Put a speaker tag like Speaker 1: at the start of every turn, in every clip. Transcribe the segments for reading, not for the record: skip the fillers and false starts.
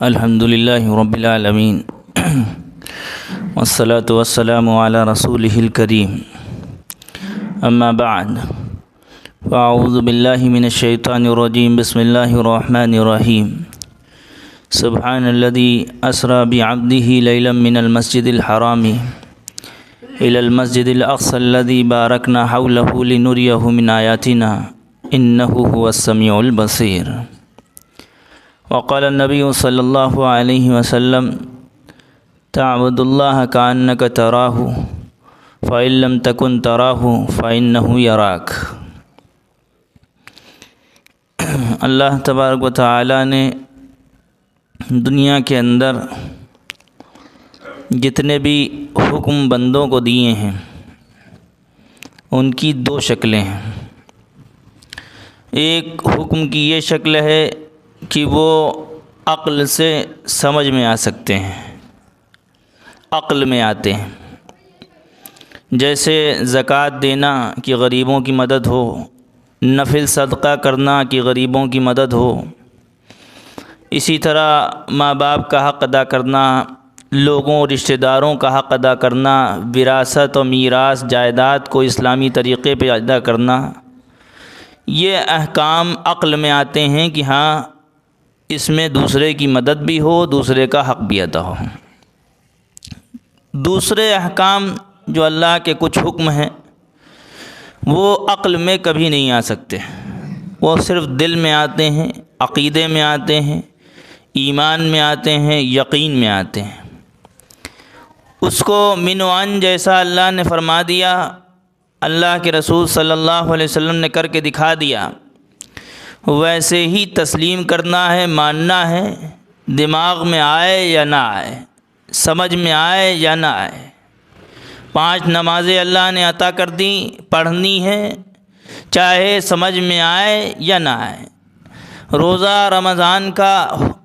Speaker 1: الحمد للہ رب العالمین والصلاة والسلام علی رسولہ الکریم اما بعد فاعوذ باللہ من الشیطان الرجیم بسم اللہ الرحمن الرحیم سبحان الذی اسری بعبدہ لیلا من المسجد الحرام الی المسجد الاقصی الذی بارکنا حولہ لنریہ من آیاتنا انہ هو السمیع البصیر۔ وقال النبی صلی اللہ علیہ وسلم تعبد اللہ کأنک تراہ فإن لم تکن تراہ فإنہ یراک۔ اللہ تبارک و تعالی نے دنیا کے اندر جتنے بھی حکم بندوں کو دیے ہیں ان کی دو شکلیں ہیں۔ ایک حکم کی یہ شکل ہے کہ وہ عقل سے سمجھ میں آ سکتے ہیں، عقل میں آتے ہیں، جیسے زکوٰۃ دینا کہ غریبوں کی مدد ہو، نفل صدقہ کرنا کہ غریبوں کی مدد ہو، اسی طرح ماں باپ کا حق ادا کرنا، لوگوں رشتہ داروں کا حق ادا کرنا، وراثت و میراث جائیداد کو اسلامی طریقے پہ ادا کرنا، یہ احکام عقل میں آتے ہیں کہ ہاں اس میں دوسرے کی مدد بھی ہو، دوسرے کا حق بھی ادا ہو۔ دوسرے احکام جو اللہ کے کچھ حکم ہیں وہ عقل میں کبھی نہیں آ سکتے، وہ صرف دل میں آتے ہیں، عقیدے میں آتے ہیں، ایمان میں آتے ہیں، یقین میں آتے ہیں۔ اس کو من و عن جیسا اللہ نے فرما دیا، اللہ کے رسول صلی اللہ علیہ وسلم نے کر کے دکھا دیا، ویسے ہی تسلیم کرنا ہے، ماننا ہے، دماغ میں آئے یا نہ آئے، سمجھ میں آئے یا نہ آئے۔ 5 نمازیں اللہ نے عطا کر دیں، پڑھنی ہے چاہے سمجھ میں آئے یا نہ آئے۔ روزہ رمضان کا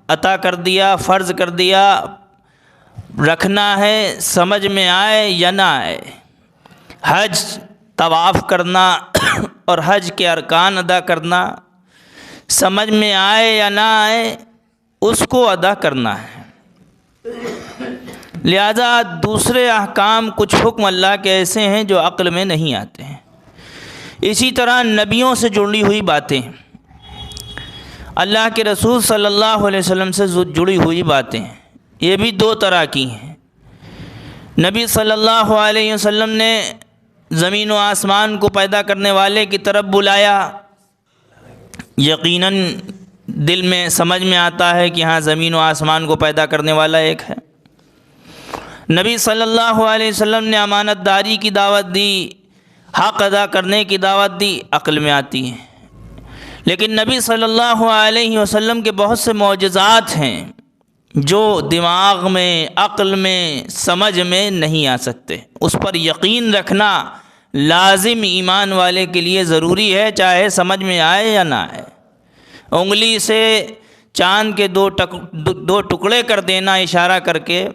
Speaker 1: عطا کر دیا، فرض کر دیا، رکھنا ہے سمجھ میں آئے یا نہ آئے۔ حج طواف کرنا اور حج کے ارکان ادا کرنا، سمجھ میں آئے یا نہ آئے اس کو ادا کرنا ہے۔ لہذا دوسرے احکام کچھ حکم اللہ کے ایسے ہیں جو عقل میں نہیں آتے ہیں۔ اسی طرح نبیوں سے جڑی ہوئی باتیں، اللہ کے رسول صلی اللہ علیہ وسلم سے جڑی ہوئی باتیں، یہ بھی 2 طرح کی ہیں۔ نبی صلی اللہ علیہ وسلم نے زمین و آسمان کو پیدا کرنے والے کی طرف بلایا، یقیناً دل میں سمجھ میں آتا ہے کہ ہاں زمین و آسمان کو پیدا کرنے والا ایک ہے۔ نبی صلی اللہ علیہ وسلم نے امانت داری کی دعوت دی، حق ادا کرنے کی دعوت دی، عقل میں آتی ہے۔ لیکن نبی صلی اللہ علیہ وسلم کے بہت سے معجزات ہیں جو دماغ میں، عقل میں، سمجھ میں نہیں آ سکتے، اس پر یقین رکھنا لازم ایمان والے کے لیے ضروری ہے، چاہے سمجھ میں آئے یا نہ آئے۔ انگلی سے چاند کے 2 ٹکڑے کر دینا اشارہ کر کے،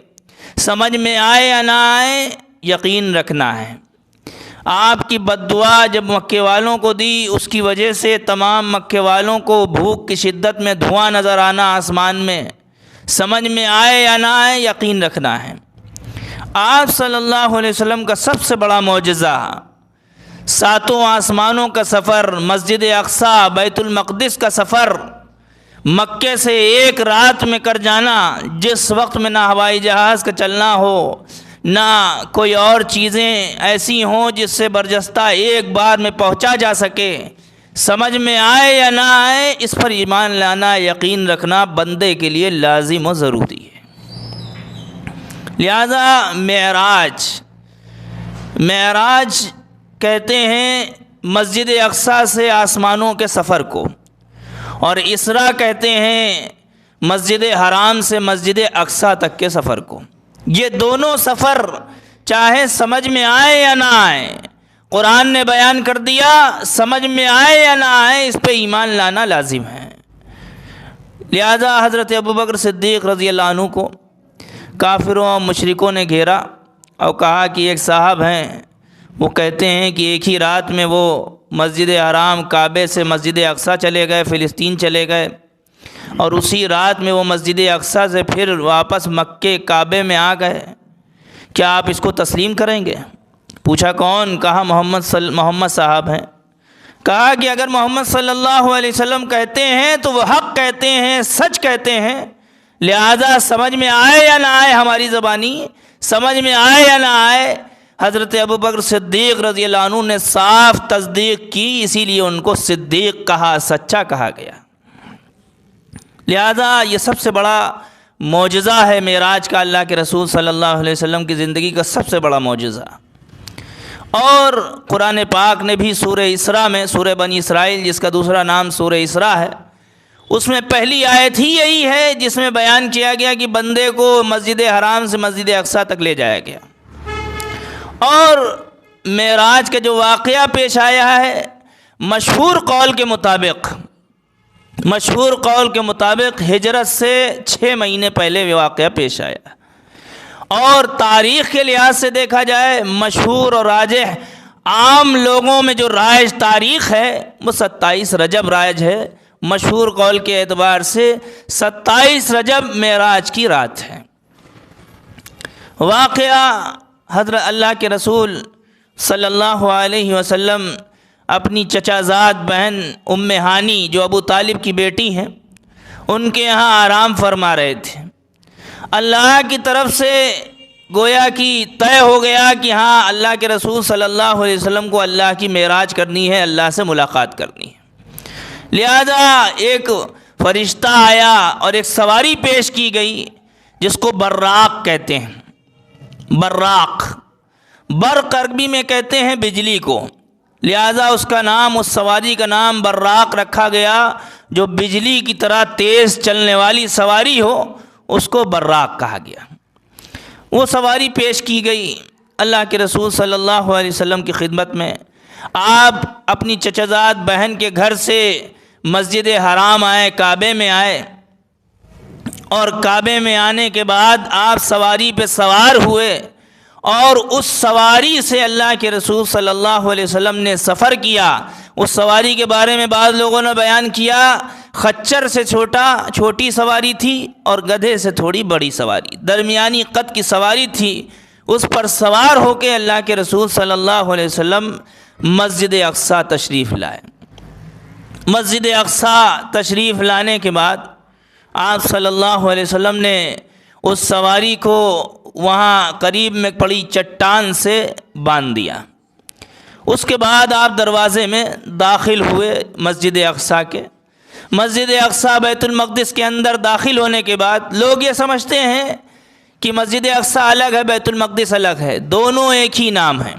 Speaker 1: سمجھ میں آئے یا نہ آئے یقین رکھنا ہے۔ آپ کی بد دعا جب مکے والوں کو دی، اس کی وجہ سے تمام مکے والوں کو بھوک کی شدت میں دھواں نظر آنا آسمان میں، سمجھ میں آئے یا نہ آئے یقین رکھنا ہے۔ آپ صلی اللہ علیہ وسلم کا سب سے بڑا معجزہ 7 آسمانوں کا سفر، مسجد اقصی، بیت المقدس کا سفر، مکے سے 1 رات میں کر جانا، جس وقت میں نہ ہوائی جہاز کا چلنا ہو، نہ کوئی اور چیزیں ایسی ہوں جس سے برجستہ ایک بار میں پہنچا جا سکے، سمجھ میں آئے یا نہ آئے اس پر ایمان لانا، یقین رکھنا بندے کے لیے لازم و ضروری ہے۔ لہذا معراج کہتے ہیں مسجد اقصی سے آسمانوں کے سفر کو، اور اسراء کہتے ہیں مسجد حرام سے مسجد اقصی تک کے سفر کو۔ یہ دونوں سفر چاہے سمجھ میں آئے یا نہ آئے، قرآن نے بیان کر دیا، سمجھ میں آئے یا نہ آئے اس پہ ایمان لانا لازم ہے۔ لہذا حضرت ابوبکر صدیق رضی اللہ عنہ کو کافروں اور مشرکوں نے گھیرا اور کہا کہ ایک صاحب ہیں، وہ کہتے ہیں کہ ایک ہی رات میں وہ مسجد حرام، کعبے سے مسجد اقصی چلے گئے، فلسطین چلے گئے، اور اسی رات میں وہ مسجد اقصیٰ سے پھر واپس مکے کعبے میں آ گئے، کیا آپ اس کو تسلیم کریں گے؟ پوچھا کون؟ کہا محمد صاحب ہیں۔ کہا کہ اگر محمد صلی اللہ علیہ وسلم کہتے ہیں تو وہ حق کہتے ہیں، سچ کہتے ہیں، لہذا سمجھ میں آئے یا نہ آئے، ہماری زبانی سمجھ میں آئے یا نہ آئے، حضرت ابوبکر صدیق رضی اللہ عنہ نے صاف تصدیق کی، اسی لیے ان کو صدیق کہا، سچا کہا گیا۔ لہذا یہ سب سے بڑا معجزہ ہے معراج کا، اللہ کے رسول صلی اللہ علیہ وسلم کی زندگی کا سب سے بڑا معجزہ۔ اور قرآن پاک نے بھی سورہ اسراء میں، سورہ بنی اسرائیل جس کا دوسرا نام سورہ اسراء ہے، اس میں پہلی آیت ہی یہی ہے جس میں بیان کیا گیا کہ بندے کو مسجد حرام سے مسجد اقصیٰ تک لے جایا گیا۔ اور معراج کا جو واقعہ پیش آیا ہے، مشہور قول کے مطابق ہجرت سے 6 مہینے پہلے وہ واقعہ پیش آیا، اور تاریخ کے لحاظ سے دیکھا جائے مشہور اور راجح عام لوگوں میں جو رائج تاریخ ہے وہ 27 رجب رائج ہے، مشہور قول کے اعتبار سے 27 رجب معراج کی رات ہے۔ واقعہ حضرت اللہ کے رسول صلی اللہ علیہ وسلم اپنی چچا زاد بہن ام ہانی جو ابو طالب کی بیٹی ہیں، ان کے یہاں آرام فرما رہے تھے۔ اللہ کی طرف سے گویا کہ طے ہو گیا کہ ہاں اللہ کے رسول صلی اللہ علیہ وسلم کو اللہ کی معراج کرنی ہے، اللہ سے ملاقات کرنی ہے۔ لہذا ایک فرشتہ آیا اور ایک سواری پیش کی گئی جس کو براق کہتے ہیں۔ براق، برق عربی میں کہتے ہیں بجلی کو، لہذا اس کا نام، اس سواری کا نام براق رکھا گیا، جو بجلی کی طرح تیز چلنے والی سواری ہو اس کو براق کہا گیا۔ وہ سواری پیش کی گئی اللہ کے رسول صلی اللہ علیہ وسلم کی خدمت میں۔ آپ اپنی چچازاد بہن کے گھر سے مسجد حرام آئے، کعبے میں آئے، اور کعبے میں آنے کے بعد آپ سواری پہ سوار ہوئے، اور اس سواری سے اللہ کے رسول صلی اللہ علیہ وسلم نے سفر کیا۔ اس سواری کے بارے میں بعض لوگوں نے بیان کیا، خچر سے چھوٹی سواری تھی اور گدھے سے تھوڑی بڑی سواری، درمیانی قد کی سواری تھی۔ اس پر سوار ہو کے اللہ کے رسول صلی اللہ علیہ وسلم مسجد اقصیٰ تشریف لائے۔ مسجد اقصیٰ تشریف لانے کے بعد آپ صلی اللہ علیہ وسلم نے اس سواری کو وہاں قریب میں پڑی چٹان سے باندھ دیا۔ اس کے بعد آپ دروازے میں داخل ہوئے مسجد اقصیٰ کے۔ مسجد اقصیٰ بیت المقدس کے اندر داخل ہونے کے بعد لوگ یہ سمجھتے ہیں کہ مسجد اقصیٰ الگ ہے، بیت المقدس الگ ہے، دونوں ایک ہی نام ہیں۔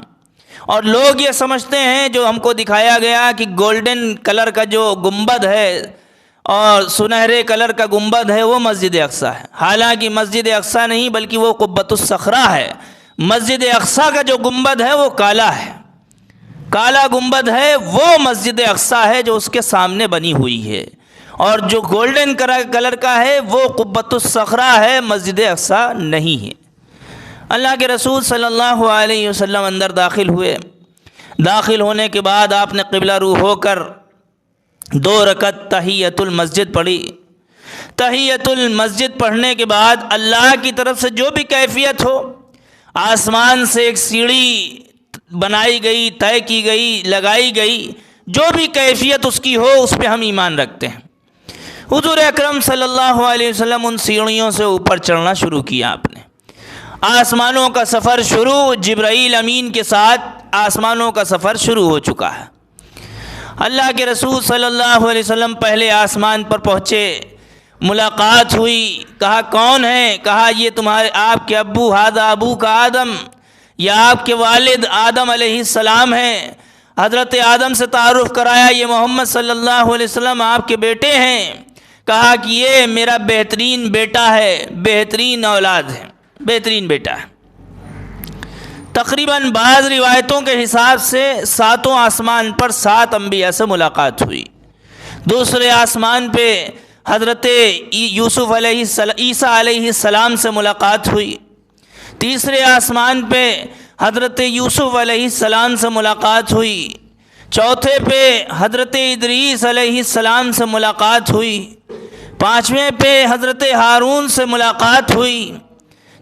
Speaker 1: اور لوگ یہ سمجھتے ہیں، جو ہم کو دکھایا گیا، کہ گولڈن کلر کا جو گنبد ہے اور سنہرے کلر کا گنبد ہے وہ مسجد اقصیٰ ہے۔ حالانکہ مسجد اقصیٰ نہیں بلکہ وہ قبۃ الصخرہ ہے۔ مسجد اقصیٰ کا جو گنبد ہے وہ کالا ہے، کالا گنبد ہے، وہ مسجد اقصیٰ ہے جو اس کے سامنے بنی ہوئی ہے، اور جو گولڈن کلر کا ہے وہ قبۃ الصخرہ ہے، مسجد اقصیٰ نہیں ہے۔ اللہ کے رسول صلی اللہ علیہ وسلم اندر داخل ہوئے۔ داخل ہونے کے بعد آپ نے قبلہ رو ہو کر 2 رکعت تحیۃ المسجد پڑھی۔ تحیۃ المسجد پڑھنے کے بعد اللہ کی طرف سے جو بھی کیفیت ہو، آسمان سے ایک سیڑھی بنائی گئی، طے کی گئی، لگائی گئی، جو بھی کیفیت اس کی ہو اس پہ ہم ایمان رکھتے ہیں۔ حضور اکرم صلی اللہ علیہ وسلم ان سیڑھیوں سے اوپر چڑھنا شروع کیا۔ آپ نے آسمانوں کا سفر شروع، جبرائیل امین کے ساتھ آسمانوں کا سفر شروع ہو چکا ہے۔ اللہ کے رسول صلی اللہ علیہ وسلم پہلے آسمان پر پہنچے، ملاقات ہوئی، کہا کون ہے؟ کہا یہ تمہارے آپ کے ابو، ھذا ابو کا آدم، یا آپ کے والد آدم علیہ السلام ہیں۔ حضرت آدم سے تعارف کرایا، یہ محمد صلی اللہ علیہ وسلم آپ کے بیٹے ہیں۔ کہا کہ یہ میرا بہترین بیٹا ہے، بہترین اولاد ہے، بہترین بیٹا ہے۔ تقریباً بعض روایتوں کے حساب سے 7 آسمان پر 7 انبیاء سے ملاقات ہوئی۔ دوسرے آسمان پہ حضرت عیسیٰ علیہ السلام سے ملاقات ہوئی۔ تیسرے آسمان پہ حضرت یوسف علیہ السلام سے ملاقات ہوئی۔ چوتھے پہ حضرت ادریس علیہ السلام سے ملاقات ہوئی۔ 5ویں پہ حضرت ہارون سے ملاقات ہوئی،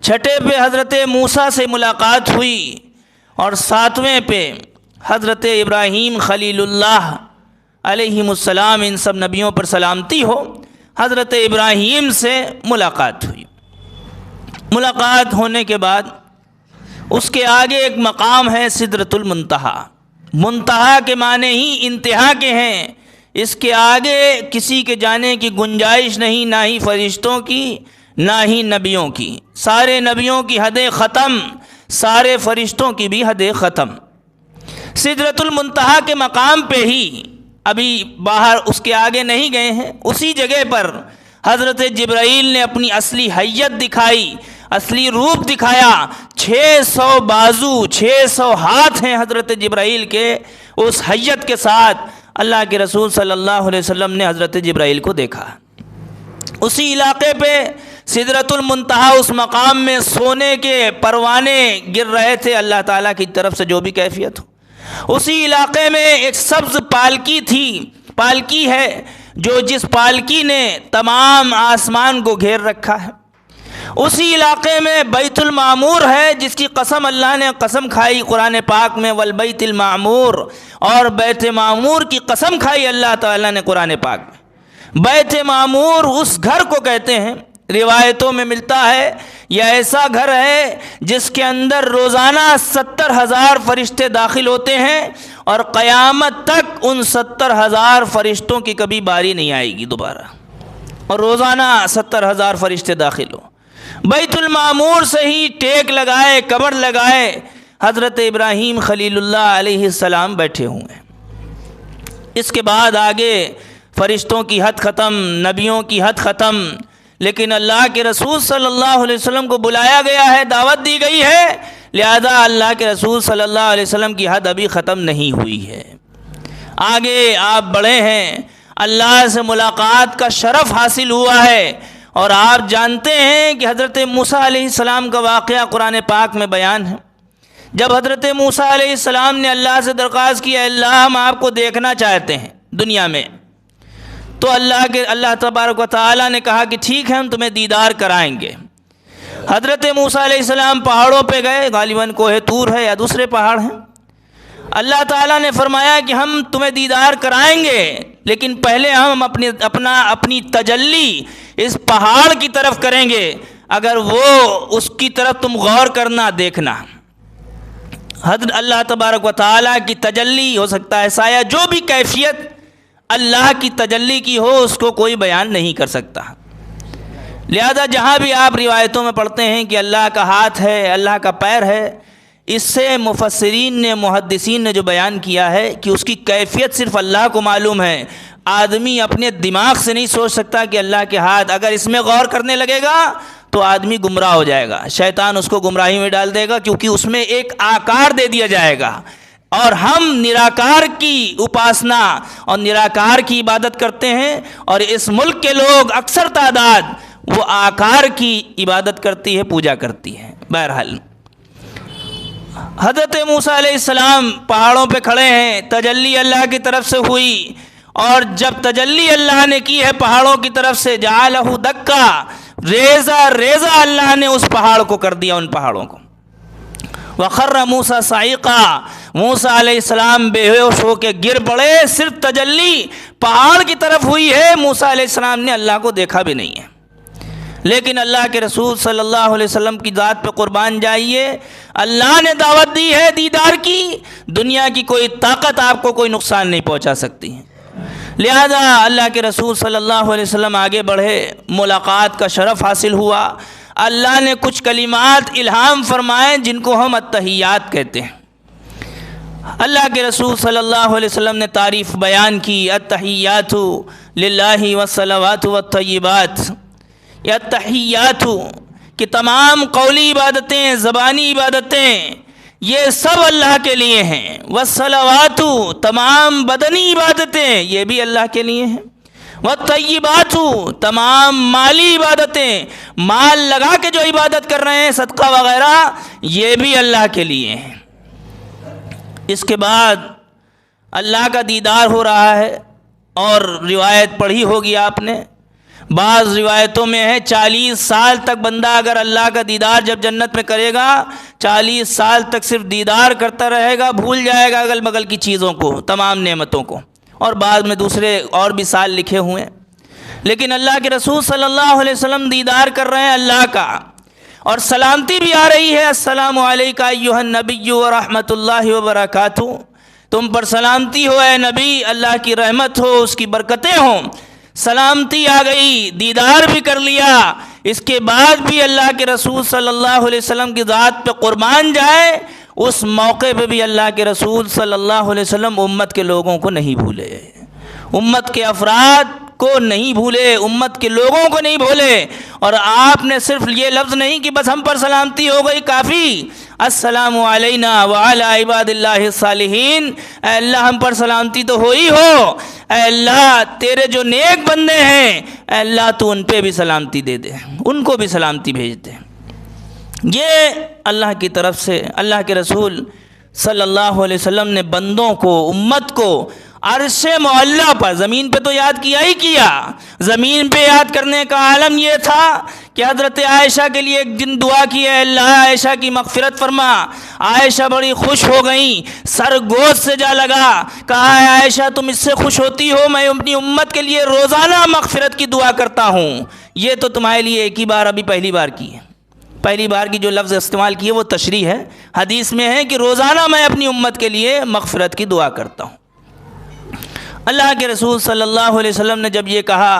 Speaker 1: 6 پہ حضرت موسیٰ سے ملاقات ہوئی، اور 7ویں پہ حضرت ابراہیم خلیل اللہ علیہم السلام، ان سب نبیوں پر سلامتی ہو، حضرت ابراہیم سے ملاقات ہوئی۔ ملاقات ہونے کے بعد اس کے آگے ایک مقام ہے سدرۃ المنتہا۔ منتہا کے معنی ہی انتہا کے ہیں، اس کے آگے کسی کے جانے کی گنجائش نہیں، نہ ہی فرشتوں کی نہ ہی نبیوں کی۔ سارے نبیوں کی حد ختم، سارے فرشتوں کی بھی حد ختم۔ سدرۃ المنتہا کے مقام پہ ہی، ابھی باہر اس کے آگے نہیں گئے ہیں، اسی جگہ پر حضرت جبرائیل نے اپنی اصلی حیت دکھائی، اصلی روپ دکھایا۔ 600 بازو، 600 ہاتھ ہیں حضرت جبرائیل کے۔ اس حیت کے ساتھ اللہ کے رسول صلی اللہ علیہ وسلم نے حضرت جبرائیل کو دیکھا۔ اسی علاقے پہ سدرۃ المنتہا، اس مقام میں سونے کے پروانے گر رہے تھے اللہ تعالیٰ کی طرف سے، جو بھی کیفیت ہو۔ اسی علاقے میں ایک سبز پالکی تھی، پالکی ہے جو جس پالکی نے تمام آسمان کو گھیر رکھا ہے۔ اسی علاقے میں بیت المعمور ہے، جس کی قسم اللہ نے قسم کھائی قرآن پاک میں، والبیت المعمور، اور بیت معمور کی قسم کھائی اللہ تعالیٰ نے قرآن پاک میں۔ بیت معمور اس گھر کو کہتے ہیں، روایتوں میں ملتا ہے یہ ایسا گھر ہے جس کے اندر روزانہ 70,000 فرشتے داخل ہوتے ہیں، اور قیامت تک ان 70,000 فرشتوں کی کبھی باری نہیں آئے گی دوبارہ، اور روزانہ 70,000 فرشتے داخل ہوں۔ بیت المعمور سے ہی ٹیک لگائے، قبر لگائے حضرت ابراہیم خلیل اللہ علیہ السلام بیٹھے ہوئے ہیں۔ اس کے بعد آگے فرشتوں کی حد ختم، نبیوں کی حد ختم، لیکن اللہ کے رسول صلی اللہ علیہ وسلم کو بلایا گیا ہے، دعوت دی گئی ہے، لہذا اللہ کے رسول صلی اللہ علیہ وسلم کی حد ابھی ختم نہیں ہوئی ہے۔ آگے آپ بڑھے ہیں، اللہ سے ملاقات کا شرف حاصل ہوا ہے، اور آپ جانتے ہیں کہ حضرت موسیٰ علیہ السلام کا واقعہ قرآن پاک میں بیان ہے۔ جب حضرت موسیٰ علیہ السلام نے اللہ سے درخواست کی، اللہ ہم آپ کو دیکھنا چاہتے ہیں دنیا میں، تو اللہ تبارک و تعالیٰ نے کہا کہ ٹھیک ہے، ہم تمہیں دیدار کرائیں گے۔ حضرت موسیٰ علیہ السلام پہاڑوں پہ گئے، غالباً کوہ طور ہے یا دوسرے پہاڑ ہیں۔ اللہ تعالیٰ نے فرمایا کہ ہم تمہیں دیدار کرائیں گے، لیکن پہلے ہم اپنی تجلی اس پہاڑ کی طرف کریں گے، اگر وہ اس کی طرف تم غور کرنا، دیکھنا۔ حضرت اللہ تبارک و تعالیٰ کی تجلی، ہو سکتا ہے سایہ، جو بھی کیفیت اللہ کی تجلی کی ہو اس کو کوئی بیان نہیں کر سکتا۔ لہذا جہاں بھی آپ روایتوں میں پڑھتے ہیں کہ اللہ کا ہاتھ ہے، اللہ کا پیر ہے، اس سے مفسرین نے، محدثین نے جو بیان کیا ہے کہ اس کی کیفیت صرف اللہ کو معلوم ہے۔ آدمی اپنے دماغ سے نہیں سوچ سکتا کہ اللہ کے ہاتھ، اگر اس میں غور کرنے لگے گا تو آدمی گمراہ ہو جائے گا، شیطان اس کو گمراہی میں ڈال دے گا، کیونکہ اس میں ایک آکار دے دیا جائے گا، اور ہم نراکار کی اپاسنا اور نراکار کی عبادت کرتے ہیں، اور اس ملک کے لوگ اکثر تعداد وہ آکار کی عبادت کرتی ہے، پوجا کرتی ہے۔ بہرحال حضرت موسیٰ علیہ السلام پہاڑوں پہ کھڑے ہیں، تجلی اللہ کی طرف سے ہوئی، اور جب تجلی اللہ نے کی ہے پہاڑوں کی طرف سے، جعلہ دکا، ریزہ ریزہ اللہ نے اس پہاڑ کو کر دیا، ان پہاڑوں کو۔ وخر موسیٰ صعیقا، موسیٰ علیہ السلام بے ہوش ہو کے گر پڑے، صرف تجلی پہاڑ کی طرف ہوئی ہے، موسیٰ علیہ السلام نے اللہ کو دیکھا بھی نہیں ہے۔ لیکن اللہ کے رسول صلی اللہ علیہ وسلم کی ذات پہ قربان جائیے، اللہ نے دعوت دی ہے دیدار کی، دنیا کی کوئی طاقت آپ کو کوئی نقصان نہیں پہنچا سکتی ہے۔ لہذا اللہ کے رسول صلی اللہ علیہ وسلم آگے بڑھے، ملاقات کا شرف حاصل ہوا۔ اللہ نے کچھ کلمات الہام فرمائے جن کو ہم التحیات کہتے ہیں۔ اللہ کے رسول صلی اللہ علیہ وسلم نے تعریف بیان کی، التحیات للہ والصلوات والطیبات، یا التحیات کہ تمام قولی عبادتیں، زبانی عبادتیں، یہ سب اللہ کے لیے ہیں، والصلوات تمام بدنی عبادتیں یہ بھی اللہ کے لیے ہیں، والطیبات تمام مالی عبادتیں، مال لگا کے جو عبادت کر رہے ہیں صدقہ وغیرہ، یہ بھی اللہ کے لیے ہیں۔ اس کے بعد اللہ کا دیدار ہو رہا ہے، اور روایت پڑھی ہوگی آپ نے، بعض روایتوں میں ہے 40 سال تک بندہ اگر اللہ کا دیدار جب جنت میں کرے گا 40 سال تک صرف دیدار کرتا رہے گا، بھول جائے گا اگل بغل کی چیزوں کو، تمام نعمتوں کو، اور بعد میں دوسرے اور بھی سال لکھے ہوئے ہیں۔ لیکن اللہ کے رسول صلی اللہ علیہ وسلم دیدار کر رہے ہیں اللہ کا، اور سلامتی بھی آ رہی ہے، السلام علیکہ ایھا النبی ورحمۃ اللہ وبرکاتہ، تم پر سلامتی ہو اے نبی، اللہ کی رحمت ہو، اس کی برکتیں ہوں۔ سلامتی آ گئی، دیدار بھی کر لیا، اس کے بعد بھی اللہ کے رسول صلی اللہ علیہ وسلم کی ذات پہ قربان جائے، اس موقع پہ بھی اللہ کے رسول صلی اللہ علیہ وسلم امت کے لوگوں کو نہیں بھولے، امت کے افراد کو نہیں بھولے، امت کے لوگوں کو نہیں بھولے۔ اور آپ نے صرف یہ لفظ نہیں کہ بس ہم پر سلامتی ہو گئی کافی، السلام علینا وعلی عباد اللہ الصالحین، اے اللہ ہم پر سلامتی تو ہو ہی ہو، اے اللہ تیرے جو نیک بندے ہیں اے اللہ تو ان پہ بھی سلامتی دے دے، ان کو بھی سلامتی بھیج دے۔ یہ اللہ کی طرف سے اللہ کے رسول صلی اللہ علیہ وسلم نے بندوں کو، امت کو عرش معلیٰ پر، زمین پہ تو یاد کیا ہی کیا، زمین پہ یاد کرنے کا عالم یہ تھا کہ حضرت عائشہ کے لیے ایک دن دعا کی، اے اللہ عائشہ کی مغفرت فرما۔ عائشہ بڑی خوش ہو گئیں، سر گوش سے جا لگا، کہا اے عائشہ تم اس سے خوش ہوتی ہو، میں اپنی امت کے لیے روزانہ مغفرت کی دعا کرتا ہوں، یہ تو تمہارے لیے ایک ہی بار ابھی پہلی بار کی ہے، پہلی بار کی جو لفظ استعمال کی ہے وہ تشریح ہے، حدیث میں ہے کہ روزانہ میں اپنی امت کے لیے مغفرت کی دعا کرتا ہوں۔ اللہ کے رسول صلی اللہ علیہ وسلم نے جب یہ کہا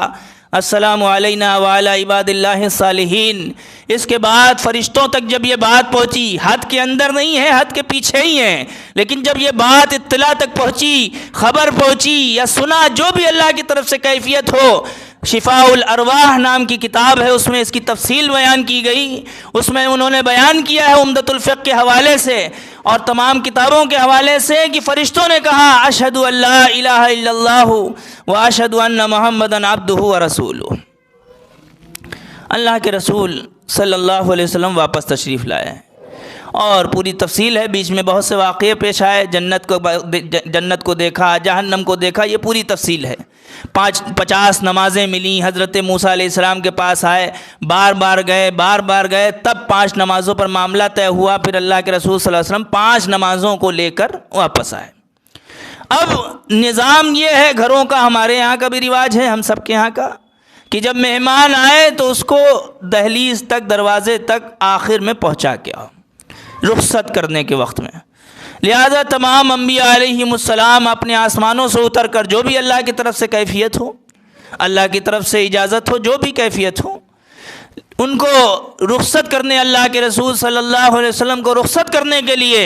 Speaker 1: السلام علینا وعلی عباد اللہ الصالحین، اس کے بعد فرشتوں تک جب یہ بات پہنچی، حد کے اندر نہیں ہے، حد کے پیچھے ہی ہیں، لیکن جب یہ بات اطلاع تک پہنچی، خبر پہنچی یا سنا، جو بھی اللہ کی طرف سے کیفیت ہو، شفاء الارواح نام کی کتاب ہے، اس میں اس کی تفصیل بیان کی گئی، اس میں انہوں نے بیان کیا ہے عمدۃ الفقہ کے حوالے سے اور تمام کتابوں کے حوالے سے کہ فرشتوں نے کہا اشہد ان لا الہ الا اللہ واشہد ان محمدًا عبدہ ورسولہ۔ اللہ کے رسول صلی اللہ علیہ وسلم واپس تشریف لائے اور پوری تفصیل ہے، بیچ میں بہت سے واقعے پیش آئے، جنت کو دیکھا، جہنم کو دیکھا، یہ پوری تفصیل ہے۔ 50 نمازیں ملیں، حضرت موسیٰ علیہ السلام کے پاس آئے، بار بار گئے، تب 5 نمازوں پر معاملہ طے ہوا، پھر اللہ کے رسول صلی اللہ علیہ وسلم 5 نمازوں کو لے کر واپس آئے۔ اب نظام یہ ہے، گھروں کا ہمارے یہاں کا بھی رواج ہے، ہم سب کے یہاں کا، کہ جب مہمان آئے تو اس کو دہلیز تک، دروازے تک آخر میں پہنچا کے آؤ، رخصت کرنے کے وقت میں۔ لہذا تمام انبیاء علیہم السلام اپنے آسمانوں سے اتر کر جو بھی اللہ کی طرف سے کیفیت ہو، اللہ کی طرف سے اجازت ہو، جو بھی کیفیت ہو، ان کو رخصت کرنے، اللہ کے رسول صلی اللہ علیہ وسلم کو رخصت کرنے کے لیے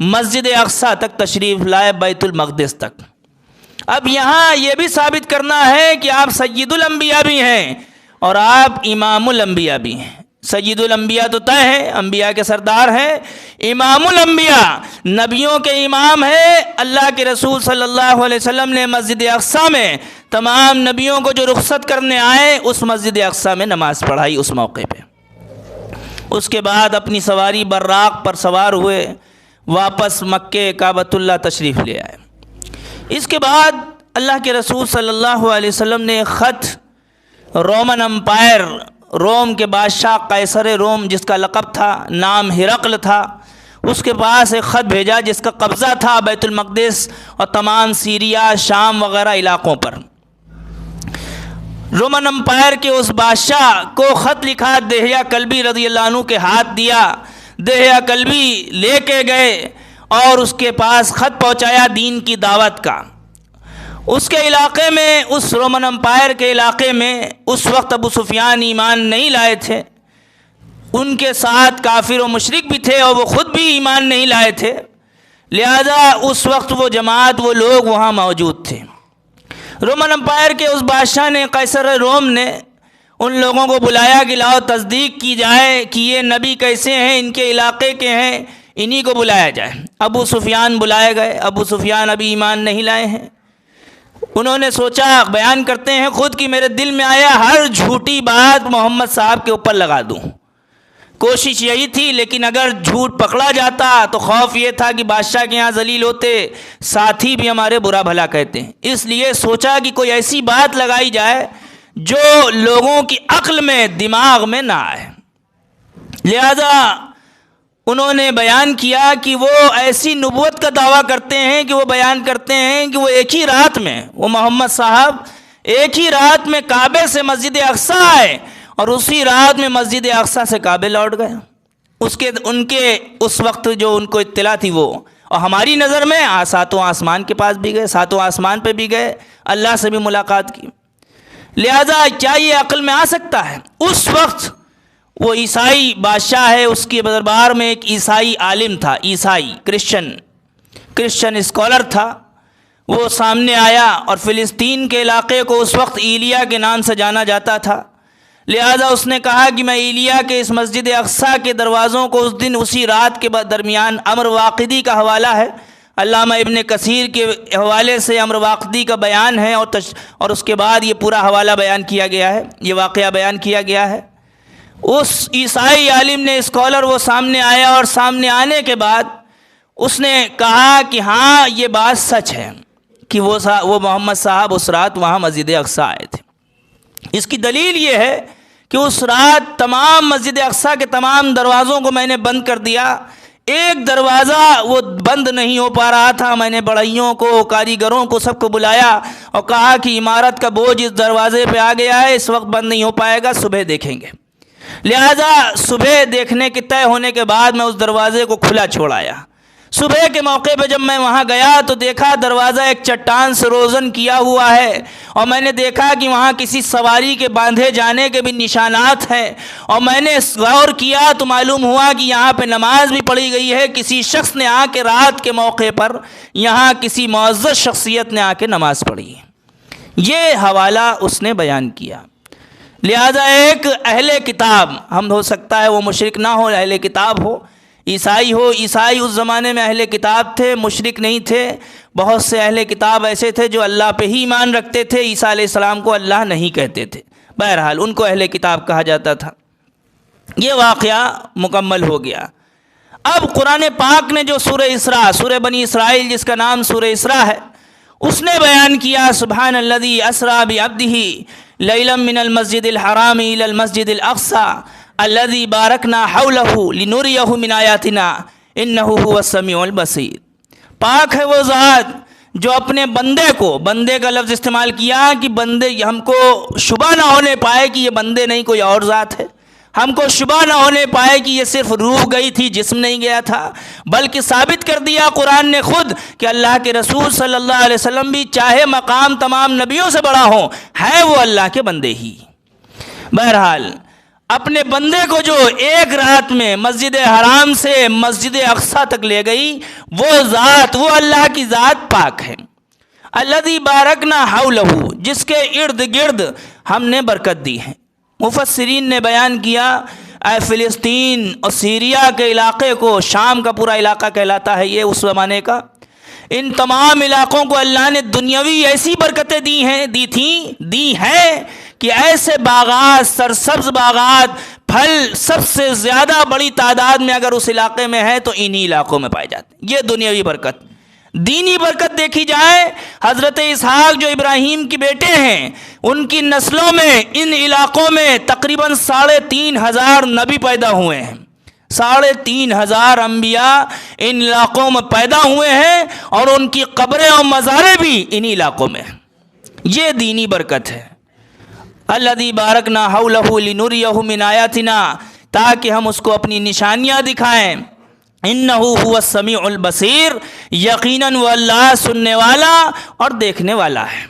Speaker 1: مسجد اقصیٰ تک تشریف لائے، بیت المقدس تک۔ اب یہاں یہ بھی ثابت کرنا ہے کہ آپ سید الانبیاء بھی ہیں اور آپ امام الانبیاء بھی ہیں۔ سید الانبیاء تو طے ہے، انبیاء کے سردار ہیں، امام الانبیاء نبیوں کے امام ہیں۔ اللہ کے رسول صلی اللہ علیہ وسلم نے مسجد اقصیٰ میں تمام نبیوں کو جو رخصت کرنے آئے، اس مسجد اقصیٰ میں نماز پڑھائی اس موقع پہ۔ اس کے بعد اپنی سواری براق پر سوار ہوئے، واپس مکہ کعبۃ اللہ تشریف لے آئے۔ اس کے بعد اللہ کے رسول صلی اللہ علیہ وسلم نے خط رومن امپائر، روم کے بادشاہ قیصر روم جس کا لقب تھا، نام ہرقل تھا، اس کے پاس ایک خط بھیجا جس کا قبضہ تھا بیت المقدس اور تمام سیریا، شام وغیرہ علاقوں پر۔ رومن امپائر کے اس بادشاہ کو خط لکھا، دہیہ کلبی رضی اللہ عنہ کے ہاتھ دیا، دہیہ کلبی لے کے گئے اور اس کے پاس خط پہنچایا دین کی دعوت کا۔ اس کے علاقے میں، اس رومن امپائر کے علاقے میں اس وقت ابو سفیان ایمان نہیں لائے تھے، ان کے ساتھ کافر و مشرک بھی تھے اور وہ خود بھی ایمان نہیں لائے تھے، لہذا اس وقت وہ جماعت، وہ لوگ وہاں موجود تھے۔ رومن امپائر کے اس بادشاہ نے، قیصر روم نے، ان لوگوں کو بلایا کہ لاؤ تصدیق کی جائے کہ یہ نبی کیسے ہیں، ان کے علاقے کے ہیں، انہی کو بلایا جائے۔ ابو سفیان بلائے گئے، ابو سفیان ابھی ایمان نہیں لائے ہیں۔ انہوں نے سوچا، بیان کرتے ہیں خود کہ میرے دل میں آیا ہر جھوٹی بات محمد صاحب کے اوپر لگا دوں، کوشش یہی تھی، لیکن اگر جھوٹ پکڑا جاتا تو خوف یہ تھا کہ بادشاہ کے یہاں ذلیل ہوتے، ساتھی بھی ہمارے برا بھلا کہتے ہیں، اس لیے سوچا کہ کوئی ایسی بات لگائی جائے جو لوگوں کی عقل میں دماغ میں نہ آئے۔ لہذا انہوں نے بیان کیا کہ وہ ایسی نبوت کا دعویٰ کرتے ہیں کہ وہ بیان کرتے ہیں کہ وہ ایک ہی رات میں، وہ محمد صاحب ایک ہی رات میں کعبے سے مسجد اقصیٰ آئے اور اسی رات میں مسجد اقصیٰ سے کعبے لوٹ گئے۔ ان کے اس وقت جو ان کو اطلاع تھی وہ، اور ہماری نظر میں ساتوں آسمان کے پاس بھی گئے، ساتوں آسمان پہ بھی گئے، اللہ سے بھی ملاقات کی۔ لہذا کیا یہ عقل میں آ سکتا ہے؟ اس وقت وہ عیسائی بادشاہ ہے، اس کے دربار میں ایک عیسائی عالم تھا، عیسائی کرسچن اسکالر تھا، وہ سامنے آیا، اور فلسطین کے علاقے کو اس وقت ایلیا کے نام سے جانا جاتا تھا۔ لہذا اس نے کہا کہ میں ایلیا کے اس مسجد اقصیٰ کے دروازوں کو اس دن اسی رات کے درمیان، امر واقدی کا حوالہ ہے، علامہ ابن کثیر کے حوالے سے امر واقدی کا بیان ہے، اور اس کے بعد یہ پورا حوالہ بیان کیا گیا ہے، یہ واقعہ بیان کیا گیا ہے۔ اس عیسائی عالم نے، اسکالر، وہ سامنے آیا، اور سامنے آنے کے بعد اس نے کہا کہ ہاں یہ بات سچ ہے کہ وہ محمد صاحب اس رات وہاں مسجد اقصیٰ آئے تھے۔ اس کی دلیل یہ ہے کہ اس رات تمام مسجد اقصیٰ کے تمام دروازوں کو میں نے بند کر دیا، ایک دروازہ وہ بند نہیں ہو پا رہا تھا۔ میں نے بڑھئیوں کو، کاریگروں کو، سب کو بلایا اور کہا کہ عمارت کا بوجھ اس دروازے پہ آ گیا ہے، اس وقت بند نہیں ہو پائے گا، صبح دیکھیں گے۔ لہذا صبح دیکھنے کے طے ہونے کے بعد میں اس دروازے کو کھلا چھوڑ آیا۔ صبح کے موقع پہ جب میں وہاں گیا تو دیکھا دروازہ ایک چٹان سے روزن کیا ہوا ہے، اور میں نے دیکھا کہ وہاں کسی سواری کے باندھے جانے کے بھی نشانات ہیں، اور میں نے غور کیا تو معلوم ہوا کہ یہاں پہ نماز بھی پڑھی گئی ہے، کسی شخص نے آ کے رات کے موقع پر یہاں کسی معزز شخصیت نے آ کے نماز پڑھی۔ یہ حوالہ اس نے بیان کیا۔ لہذا ایک اہل کتاب، ہم ہو سکتا ہے وہ مشرک نہ ہو، اہل کتاب ہو، عیسائی ہو، عیسائی اس زمانے میں اہل کتاب تھے، مشرک نہیں تھے۔ بہت سے اہل کتاب ایسے تھے جو اللہ پہ ہی ایمان رکھتے تھے، عیسیٰ علیہ السلام کو اللہ نہیں کہتے تھے، بہرحال ان کو اہل کتاب کہا جاتا تھا۔ یہ واقعہ مکمل ہو گیا۔ اب قرآن پاک نے جو سورہ اسراء، سورہ بنی اسرائیل جس کا نام سورہ اسراء ہے، اس نے بیان کیا سبحان الذی اسریٰ بعبدہ لیلا من المسجد الحرام الی المسجد الاقصیٰ الذی بارکنا حولہ لنریہ من آیاتنا انہ هو السمیع البصیر۔ پاک ہے وہ ذات جو اپنے بندے کو، بندے کا لفظ استعمال کیا کہ بندے، ہم کو شبہ نہ ہونے پائے کہ یہ بندے نہیں کوئی اور ذات ہے، ہم کو شبہ نہ ہونے پائے کہ یہ صرف روح گئی تھی، جسم نہیں گیا تھا، بلکہ ثابت کر دیا قرآن نے خود کہ اللہ کے رسول صلی اللہ علیہ وسلم بھی چاہے مقام تمام نبیوں سے بڑا ہو، ہے وہ اللہ کے بندے ہی۔ بہرحال اپنے بندے کو جو ایک رات میں مسجد حرام سے مسجد اقصیٰ تک لے گئی، وہ ذات، وہ اللہ کی ذات پاک ہے۔ الذی بارکنا حولہ، جس کے ارد گرد ہم نے برکت دی ہے۔ مفسرین نے بیان کیا فلسطین اور سیریا کے علاقے کو، شام کا پورا علاقہ کہلاتا ہے یہ اس زمانے کا، ان تمام علاقوں کو اللہ نے دنیاوی ایسی برکتیں دی ہیں کہ ایسے باغات، سرسبز باغات، پھل سب سے زیادہ بڑی تعداد میں اگر اس علاقے میں ہے تو انہی علاقوں میں پائے جاتے ہیں۔ یہ دنیاوی برکت۔ دینی برکت دیکھی جائے، حضرت اسحاق جو ابراہیم کے بیٹے ہیں، ان کی نسلوں میں ان علاقوں میں تقریباً 3500 نبی پیدا ہوئے ہیں، 3500 انبیاء ان علاقوں میں پیدا ہوئے ہیں، اور ان کی قبریں اور مزاریں بھی انہی علاقوں میں ہیں۔ یہ دینی برکت ہے۔ الذی بارکنا حولہ لنریہ من آیاتنا، تاکہ ہم اس کو اپنی نشانیاں دکھائیں۔ انہ هو السمیع البصیر، یقیناً وہ اللہ سننے والا اور دیکھنے والا ہے۔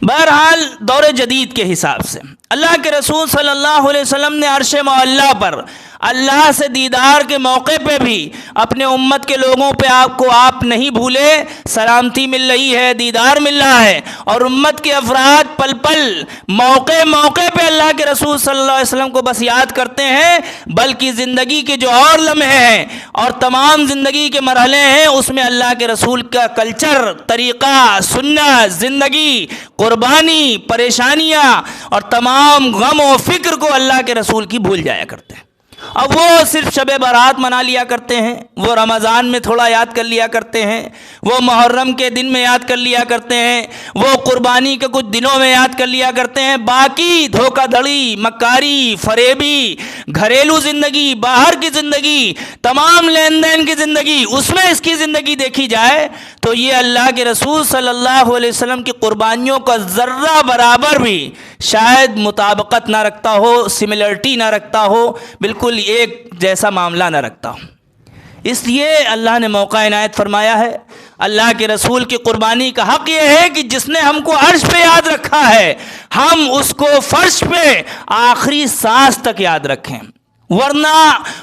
Speaker 1: بہرحال دور جدید کے حساب سے اللہ کے رسول صلی اللہ علیہ وسلم نے عرش معلیٰ پر اللہ سے دیدار کے موقع پہ بھی اپنے امت کے لوگوں پہ آپ نہیں بھولے، سلامتی مل رہی ہے، دیدار مل رہا ہے، اور امت کے افراد پل پل موقع پہ اللہ کے رسول صلی اللہ علیہ وسلم کو بس یاد کرتے ہیں، بلکہ زندگی کے جو اور لمحے ہیں اور تمام زندگی کے مرحلے ہیں، اس میں اللہ کے رسول کا کلچر، طریقہ، سنت، زندگی، قربانی، پریشانیاں اور تمام غم و فکر کو اللہ کے رسول کی بھول جایا کرتے ہیں۔ اب وہ صرف شب برات منا لیا کرتے ہیں، وہ رمضان میں تھوڑا یاد کر لیا کرتے ہیں، وہ محرم کے دن میں یاد کر لیا کرتے ہیں، وہ قربانی کے کچھ دنوں میں یاد کر لیا کرتے ہیں، باقی دھوکہ دھڑی، مکاری، فریبی، گھریلو زندگی، باہر کی زندگی، تمام لین دین کی زندگی، اس میں اس کی زندگی دیکھی جائے تو یہ اللہ کے رسول صلی اللہ علیہ وسلم کی قربانیوں کا ذرہ برابر بھی شاید مطابقت نہ رکھتا ہو، سملرٹی نہ رکھتا ہو، بالکل ایک جیسا معاملہ نہ رکھتا ہو۔ اس لیے اللہ نے موقع عنایت فرمایا ہے، اللہ کے رسول کی قربانی کا حق یہ ہے کہ جس نے ہم کو عرش پہ یاد رکھا ہے ہم اس کو فرش پہ آخری سانس تک یاد رکھیں، ورنہ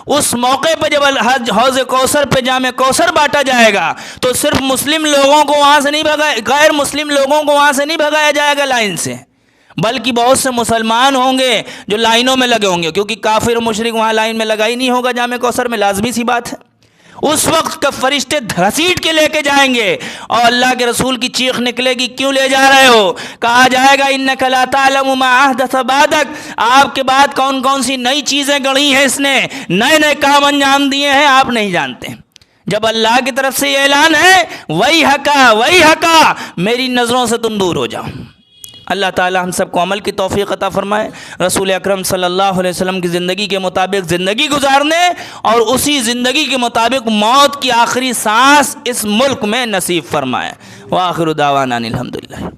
Speaker 1: اس موقع پہ جب حوض کوثر پہ جام کوثر بانٹا جائے گا تو صرف مسلم لوگوں کو وہاں سے نہیں بھگایا، غیر مسلم لوگوں کو وہاں سے نہیں بھگایا جائے گا لائن سے، بلکہ بہت سے مسلمان ہوں گے جو لائنوں میں لگے ہوں گے، کیونکہ کافر و مشرک وہاں لائن میں لگا ہی نہیں ہوگا جام کوثر میں، لازمی سی بات ہے۔ اس وقت کا فرشتے گھسیٹ کے لے کے جائیں گے اور اللہ کے رسول کی چیخ نکلے گی، کیوں لے جا رہے ہو؟ کہا جائے گا انک لا تعلم ما احدث بعدک، آپ کے بعد کون کون سی نئی چیزیں گڑھی ہیں اس نے، نئے نئے کام انجام دیے ہیں، آپ نہیں جانتے۔ جب اللہ کی طرف سے یہ اعلان ہے وہی حقا میری نظروں سے تم دور ہو جاؤ۔ اللہ تعالی ہم سب کو عمل کی توفیق عطا فرمائے، رسول اکرم صلی اللہ علیہ وسلم کی زندگی کے مطابق زندگی گزارنے اور اسی زندگی کے مطابق موت کی آخری سانس اس ملک میں نصیب فرمائے۔ وآخر دعوانا الحمدللہ۔